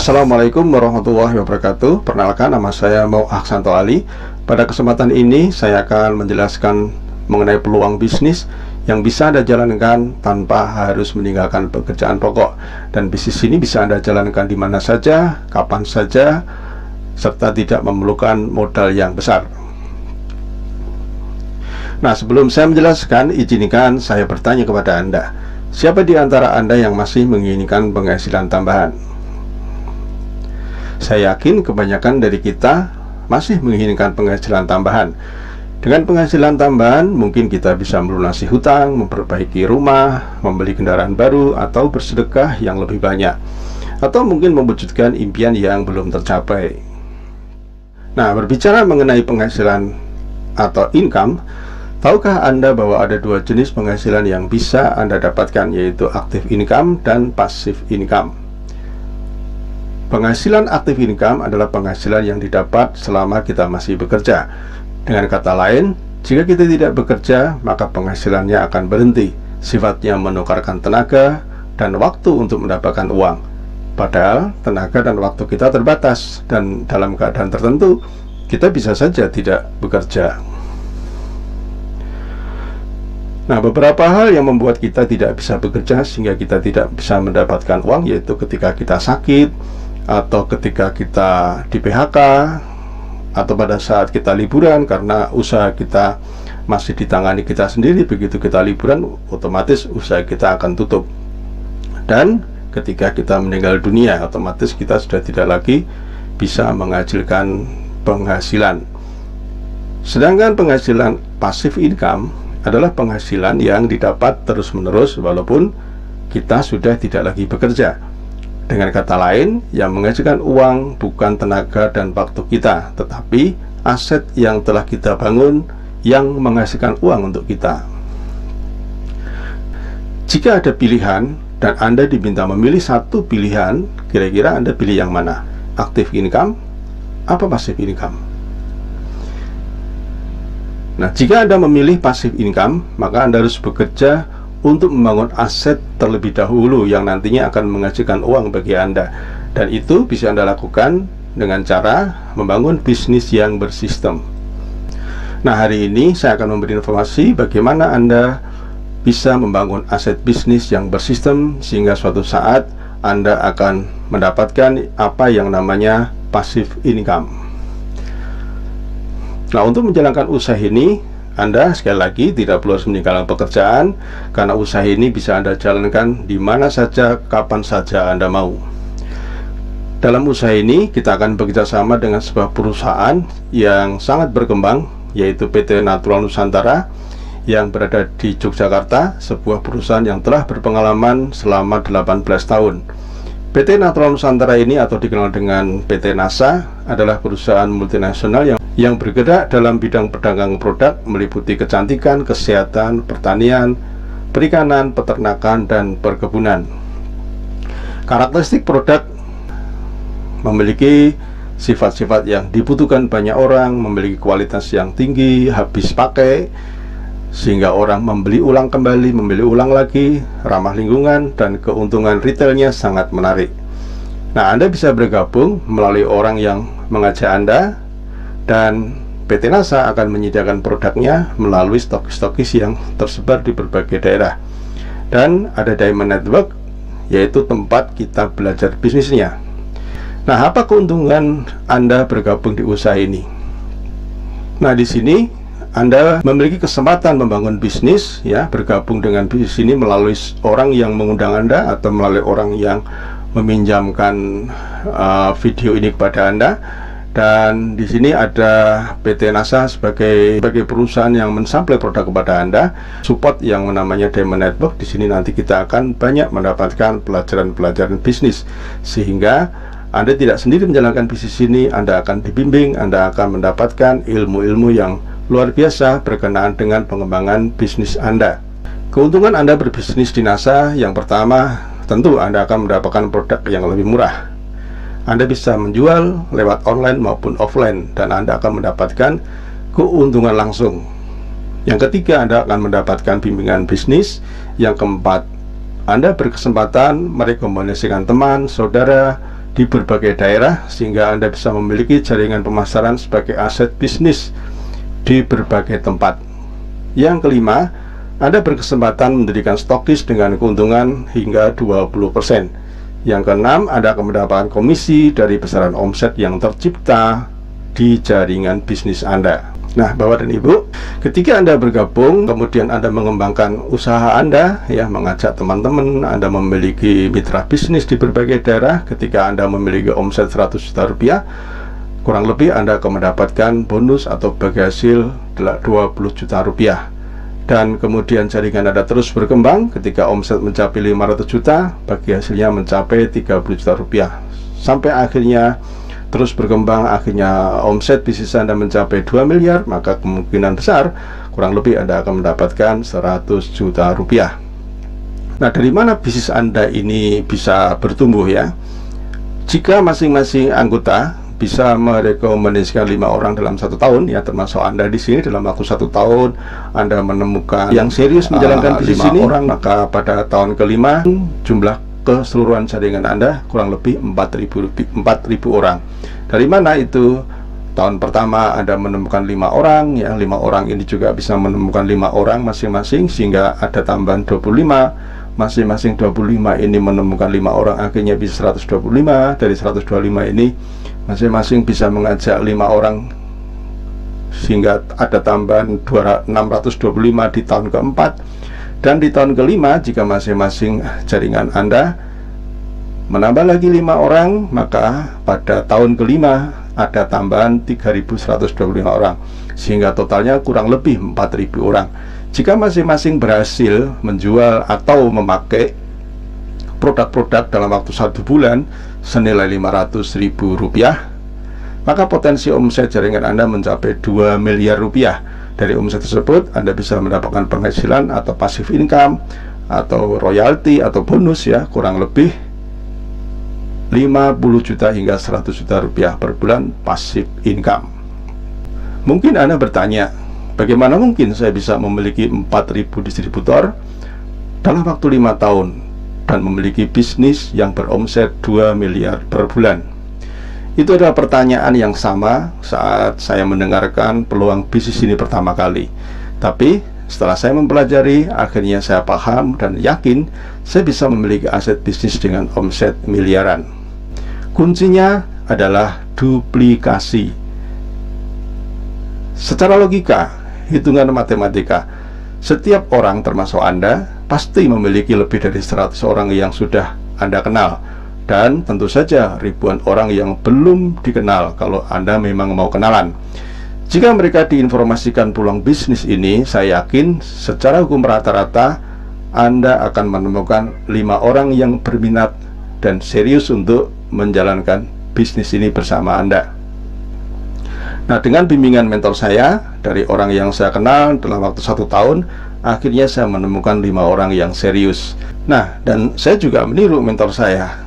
Assalamualaikum warahmatullahi wabarakatuh. Perkenalkan, nama saya Mau Aksanto Ali. Pada kesempatan ini saya akan menjelaskan mengenai peluang bisnis yang bisa Anda jalankan tanpa harus meninggalkan pekerjaan pokok. Dan bisnis ini bisa Anda jalankan di mana saja, kapan saja, serta tidak memerlukan modal yang besar. Nah, sebelum saya menjelaskan, izinkan saya bertanya kepada Anda. Siapa di antara Anda yang masih menginginkan penghasilan tambahan? Saya yakin kebanyakan dari kita masih menginginkan penghasilan tambahan. Dengan penghasilan tambahan, mungkin kita bisa melunasi hutang, memperbaiki rumah, membeli kendaraan baru, atau bersedekah yang lebih banyak, atau mungkin mewujudkan impian yang belum tercapai. Nah, berbicara mengenai penghasilan atau income, tahukah Anda bahwa ada dua jenis penghasilan yang bisa Anda dapatkan, yaitu active income dan passive income. Penghasilan active income adalah penghasilan yang didapat selama kita masih bekerja. Dengan kata lain, jika kita tidak bekerja, maka penghasilannya akan berhenti. Sifatnya menukarkan tenaga dan waktu untuk mendapatkan uang. Padahal tenaga dan waktu kita terbatas, dan dalam keadaan tertentu kita bisa saja tidak bekerja. Nah, beberapa hal yang membuat kita tidak bisa bekerja sehingga kita tidak bisa mendapatkan uang, yaitu ketika kita sakit, atau ketika kita di PHK, atau pada saat kita liburan karena usaha kita masih ditangani kita sendiri. Begitu kita liburan, otomatis usaha kita akan tutup. Dan ketika kita meninggal dunia, otomatis kita sudah tidak lagi bisa menghasilkan penghasilan. Sedangkan penghasilan passive income adalah penghasilan yang didapat terus-menerus walaupun kita sudah tidak lagi bekerja. Dengan kata lain, yang menghasilkan uang bukan tenaga dan waktu kita, tetapi aset yang telah kita bangun yang menghasilkan uang untuk kita. Jika ada pilihan dan Anda diminta memilih satu pilihan, kira-kira Anda pilih yang mana? Active income apa passive income? Nah, jika Anda memilih passive income, maka Anda harus bekerja untuk membangun aset terlebih dahulu yang nantinya akan menghasilkan uang bagi Anda. Dan itu bisa Anda lakukan dengan cara membangun bisnis yang bersistem. Nah, hari ini saya akan memberi informasi bagaimana Anda bisa membangun aset bisnis yang bersistem sehingga suatu saat Anda akan mendapatkan apa yang namanya passive income. Nah, untuk menjalankan usaha ini, Anda sekali lagi tidak perlu harus meninggalkan pekerjaan, karena usaha ini bisa Anda jalankan di mana saja, kapan saja Anda mau. Dalam usaha ini kita akan bekerja sama dengan sebuah perusahaan yang sangat berkembang, yaitu PT Natural Nusantara yang berada di Yogyakarta, sebuah perusahaan yang telah berpengalaman selama 18 tahun. PT Natural Nusantara ini, atau dikenal dengan PT NASA, adalah perusahaan multinasional yang bergerak dalam bidang perdagangan produk meliputi kecantikan, kesehatan, pertanian, perikanan, peternakan, dan perkebunan. Karakteristik produk memiliki sifat-sifat yang dibutuhkan banyak orang, memiliki kualitas yang tinggi, habis pakai, sehingga orang membeli ulang kembali, membeli ulang lagi, ramah lingkungan, dan keuntungan retailnya sangat menarik. Nah, Anda bisa bergabung melalui orang yang mengajak Anda, dan PT NASA akan menyediakan produknya melalui stokis-stokis yang tersebar di berbagai daerah. Dan ada Diamond Network, yaitu tempat kita belajar bisnisnya. Nah, apa keuntungan Anda bergabung di usaha ini? Nah, di sini Anda memiliki kesempatan membangun bisnis, ya, bergabung dengan bisnis ini melalui orang yang mengundang Anda atau melalui orang yang meminjamkan video ini kepada Anda. Dan di sini ada PT NASA sebagai perusahaan yang mensuplai produk kepada Anda, support yang namanya Diamond Network. Di sini nanti kita akan banyak mendapatkan pelajaran-pelajaran bisnis, sehingga Anda tidak sendiri menjalankan bisnis ini. Anda akan dibimbing, Anda akan mendapatkan ilmu-ilmu yang luar biasa berkenaan dengan pengembangan bisnis Anda. Keuntungan Anda berbisnis di NASA, yang pertama, tentu Anda akan mendapatkan produk yang lebih murah. Anda bisa menjual lewat online maupun offline, dan Anda akan mendapatkan keuntungan langsung. Yang ketiga, Anda akan mendapatkan bimbingan bisnis. Yang keempat, Anda berkesempatan merekomendasikan teman, saudara, di berbagai daerah, sehingga Anda bisa memiliki jaringan pemasaran sebagai aset bisnis di berbagai tempat. Yang kelima, Anda berkesempatan mendirikan stokis dengan keuntungan hingga 20%. Yang keenam, Anda akan mendapatkan komisi dari besaran omset yang tercipta di jaringan bisnis Anda. Nah, Bapak dan Ibu, ketika Anda bergabung, kemudian Anda mengembangkan usaha Anda, ya, mengajak teman-teman, Anda memiliki mitra bisnis di berbagai daerah. Ketika Anda memiliki omset 100 juta rupiah, kurang lebih Anda akan mendapatkan bonus atau bagi hasil 20 juta rupiah. Dan kemudian jaringan Anda terus berkembang. Ketika omset mencapai 500 juta, bagi hasilnya mencapai 30 juta rupiah. Sampai akhirnya terus berkembang, akhirnya omset bisnis Anda mencapai 2 miliar, maka kemungkinan besar kurang lebih Anda akan mendapatkan 100 juta rupiah. Nah, dari mana bisnis Anda ini bisa bertumbuh, ya? Jika masing-masing anggota bisa merekomendasikan 5 orang dalam 1 tahun, ya, termasuk Anda di sini, dalam waktu 1 tahun Anda menemukan yang serius menjalankan bisnis ini, orang, maka pada tahun kelima jumlah keseluruhan jaringan Anda kurang lebih 4.000 orang. Dari mana itu? Tahun pertama Anda menemukan 5 orang, ya, 5 orang ini juga bisa menemukan 5 orang masing-masing, sehingga ada tambahan 25. Masing-masing 25 ini menemukan 5 orang, akhirnya bisa 125. Dari 125 ini masing-masing bisa mengajak 5 orang, sehingga ada tambahan 625 di tahun keempat. Dan di tahun kelima, jika masing-masing jaringan Anda menambah lagi 5 orang, maka pada tahun kelima ada tambahan 3.125 orang, sehingga totalnya kurang lebih 4.000 orang. Jika masing-masing berhasil menjual atau memakai produk-produk dalam waktu 1 bulan senilai 500.000 rupiah, maka potensi omset jaringan Anda mencapai 2 miliar rupiah. Dari omset tersebut Anda bisa mendapatkan penghasilan atau passive income atau royalti atau bonus, ya, kurang lebih 50 juta hingga 100 juta rupiah per bulan passive income. Mungkin Anda bertanya, bagaimana mungkin saya bisa memiliki 4.000 distributor dalam waktu 5 tahun dan memiliki bisnis yang beromset 2 miliar per bulan? Itu adalah pertanyaan yang sama saat saya mendengarkan peluang bisnis ini pertama kali. Tapi setelah saya mempelajari, akhirnya saya paham dan yakin saya bisa memiliki aset bisnis dengan omset miliaran. Kuncinya adalah duplikasi. Secara logika, hitungan matematika, setiap orang termasuk Anda pasti memiliki lebih dari 100 orang yang sudah Anda kenal. Dan tentu saja ribuan orang yang belum dikenal kalau Anda memang mau kenalan. Jika mereka diinformasikan peluang bisnis ini, saya yakin secara hukum rata-rata Anda akan menemukan 5 orang yang berminat dan serius untuk menjalankan bisnis ini bersama Anda. Nah, dengan bimbingan mentor saya dari orang yang saya kenal dalam waktu 1 tahun, akhirnya saya menemukan 5 orang yang serius. Nah, dan saya juga meniru mentor saya.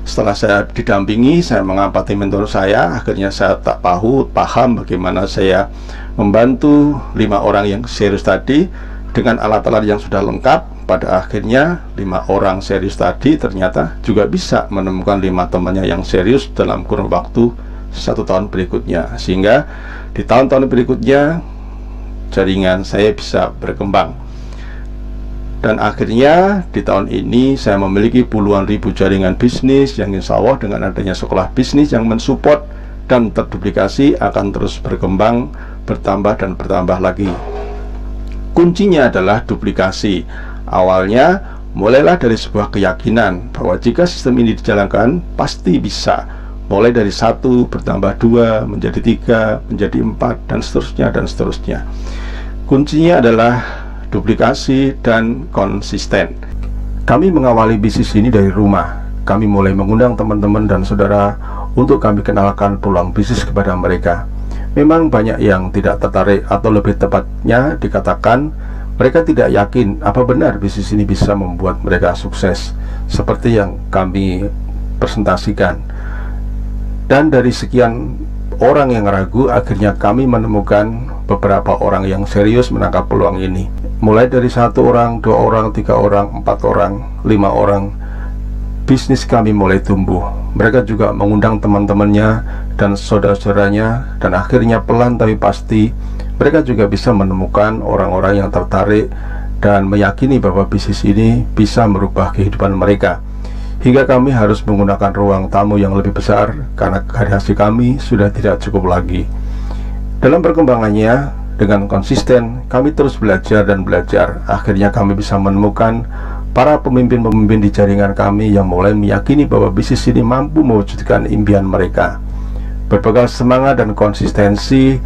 Setelah saya didampingi, saya mengamati mentor saya, akhirnya saya tak paham bagaimana saya membantu 5 orang yang serius tadi dengan alat-alat yang sudah lengkap. Pada akhirnya 5 orang serius tadi ternyata juga bisa menemukan 5 temannya yang serius dalam kurun waktu 1 tahun berikutnya, sehingga di tahun-tahun berikutnya jaringan saya bisa berkembang. Dan akhirnya di tahun ini saya memiliki puluhan ribu jaringan bisnis yang insya Allah dengan adanya sekolah bisnis yang mensupport dan terduplikasi akan terus berkembang, bertambah dan bertambah lagi. Kuncinya adalah duplikasi. Awalnya mulailah dari sebuah keyakinan bahwa jika sistem ini dijalankan pasti bisa. Mulai dari 1 bertambah 2 menjadi 3 menjadi 4 dan seterusnya dan seterusnya. Kuncinya adalah duplikasi dan konsisten. Kami mengawali bisnis ini dari rumah. Kami mulai mengundang teman-teman dan saudara untuk kami kenalkan peluang bisnis kepada mereka. Memang banyak yang tidak tertarik, atau lebih tepatnya dikatakan mereka tidak yakin apa benar bisnis ini bisa membuat mereka sukses seperti yang kami presentasikan. Dan dari sekian orang yang ragu, akhirnya kami menemukan beberapa orang yang serius menangkap peluang ini. Mulai dari 1 orang, 2 orang, 3 orang, 4 orang, 5 orang, bisnis kami mulai tumbuh. mereka juga mengundang teman-temannya dan saudara-saudaranya, dan akhirnya pelan tapi pasti mereka juga bisa menemukan orang-orang yang tertarik dan meyakini bahwa bisnis ini bisa merubah kehidupan mereka. Hingga kami harus menggunakan ruang tamu yang lebih besar karena garasi kami sudah tidak cukup lagi. Dalam perkembangannya, dengan konsisten kami terus belajar dan belajar. Akhirnya kami bisa menemukan para pemimpin-pemimpin di jaringan kami yang mulai meyakini bahwa bisnis ini mampu mewujudkan impian mereka. Berbekal semangat dan konsistensi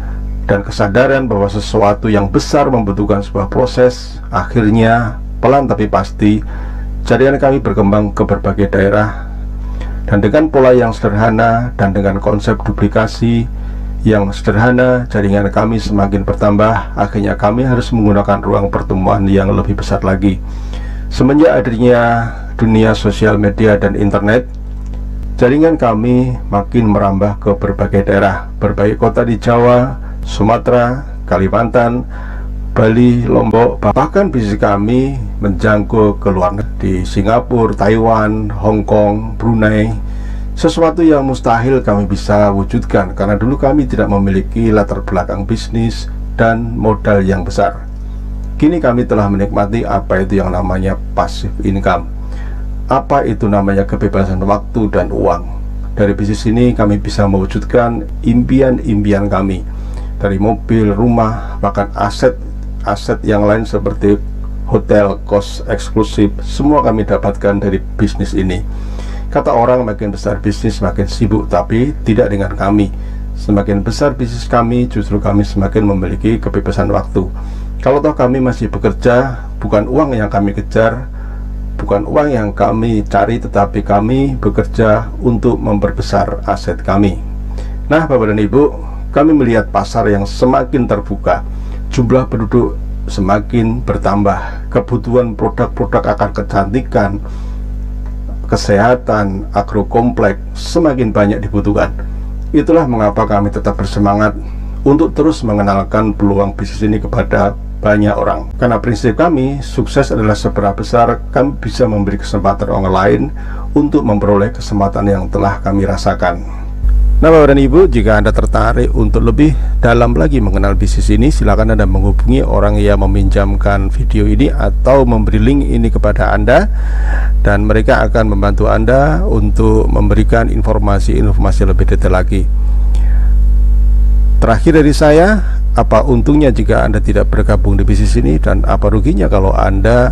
dan kesadaran bahwa sesuatu yang besar membutuhkan sebuah proses, akhirnya pelan tapi pasti jaringan kami berkembang ke berbagai daerah. Dan dengan pola yang sederhana dan dengan konsep duplikasi yang sederhana, jaringan kami semakin bertambah. Akhirnya kami harus menggunakan ruang pertemuan yang lebih besar lagi. Semenjak adanya dunia sosial media dan internet, jaringan kami makin merambah ke berbagai daerah, berbagai kota di Jawa, Sumatera, Kalimantan, Bali, Lombok. Bahkan bisnis kami menjangkau ke luar negeri, di Singapura, Taiwan, Hong Kong, Brunei. Sesuatu yang mustahil kami bisa wujudkan karena dulu kami tidak memiliki latar belakang bisnis dan modal yang besar. Kini kami telah menikmati apa itu yang namanya passive income. Apa itu namanya kebebasan waktu dan uang. Dari bisnis ini kami bisa mewujudkan impian-impian kami. Dari mobil, rumah, bahkan aset yang lain seperti hotel, kos eksklusif, semua kami dapatkan dari bisnis ini. Kata orang, makin besar bisnis makin sibuk, tapi tidak dengan kami. Semakin besar bisnis kami, justru kami semakin memiliki kebebasan waktu. Kalau toh kami masih bekerja, bukan uang yang kami kejar, bukan uang yang kami cari, tetapi kami bekerja untuk memperbesar aset kami. Nah, Bapak dan Ibu, kami melihat pasar yang semakin terbuka, jumlah penduduk semakin bertambah, kebutuhan produk-produk akan kecantikan, kesehatan, agrokompleks semakin banyak dibutuhkan. Itulah mengapa kami tetap bersemangat untuk terus mengenalkan peluang bisnis ini kepada banyak orang. Karena prinsip kami, sukses adalah seberapa besar kami bisa memberi kesempatan orang lain untuk memperoleh kesempatan yang telah kami rasakan. Nah, Bapak dan Ibu, jika Anda tertarik untuk lebih dalam lagi mengenal bisnis ini, silakan Anda menghubungi orang yang meminjamkan video ini atau memberi link ini kepada Anda, dan mereka akan membantu Anda untuk memberikan informasi-informasi lebih detail lagi. Terakhir dari saya, apa untungnya jika Anda tidak bergabung di bisnis ini, dan apa ruginya kalau Anda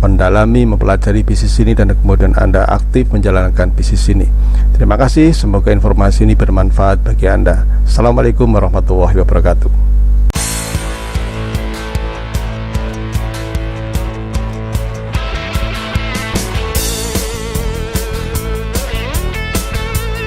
mendalami, mempelajari bisnis ini dan kemudian Anda aktif menjalankan bisnis ini. Terima kasih, semoga informasi ini bermanfaat bagi Anda. Assalamualaikum warahmatullahi wabarakatuh.